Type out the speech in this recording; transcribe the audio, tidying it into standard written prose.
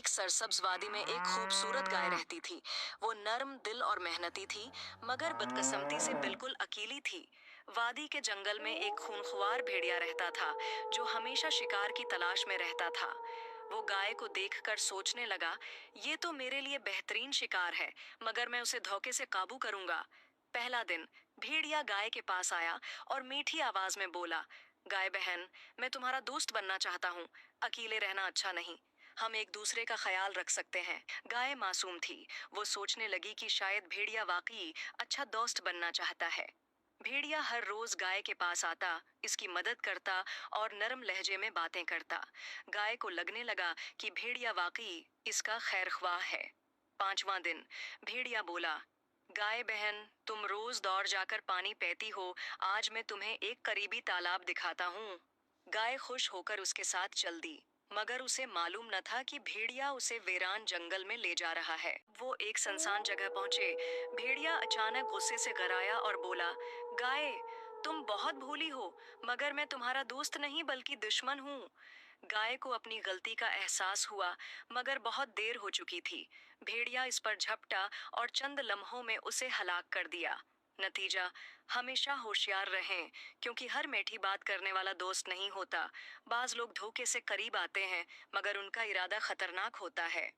एक सरसब्ज वादी में एक खूबसूरत गाय रहती थी। वो नर्म दिल और मेहनती थी, मगर बदकिस्मती से बिल्कुल अकेली थी। वादी के जंगल में एक खूनख्वार भेड़िया रहता था, जो हमेशा शिकार की तलाश में रहता था। वो गाय को देखकर सोचने लगा, ये तो मेरे लिए बेहतरीन शिकार है, मगर मैं उसे धोखे से काबू करूंगा। पहला दिन भेड़िया गाय के पास आया और मीठी आवाज में बोला, गाय बहन, मैं तुम्हारा दोस्त बनना चाहता हूँ। अकेले रहना अच्छा नहीं, हम एक दूसरे का ख्याल रख सकते हैं। गाय मासूम थी, वो सोचने लगी कि शायद भेड़िया वाकई अच्छा दोस्त बनना चाहता है। भेड़िया हर रोज गाय के पास आता, इसकी मदद करता और नरम लहजे में बातें करता। गाय को लगने लगा कि भेड़िया वाकई इसका खैरख्वाह है। पांचवां दिन भेड़िया बोला, गाय बहन, तुम रोज दौड़ जाकर पानी पीती हो, आज मैं तुम्हें एक करीबी तालाब दिखाता हूँ। गाय खुश होकर उसके साथ चल दी, मगर उसे मालूम न था कि भेड़िया उसे वीरान जंगल में ले जा रहा है। वो एक सुनसान जगह पहुंचे। भेड़िया अचानक गुस्से से गराया और बोला, गाय, तुम बहुत भोली हो, मगर मैं तुम्हारा दोस्त नहीं बल्कि दुश्मन हूँ। गाय को अपनी गलती का एहसास हुआ, मगर बहुत देर हो चुकी थी। भेड़िया इस पर झपटा और चंद लम्हों में उसे हलाक कर दिया। नतीजा, हमेशा होशियार रहें, क्योंकि हर मीठी बात करने वाला दोस्त नहीं होता। बाज लोग धोखे से करीब आते हैं, मगर उनका इरादा खतरनाक होता है।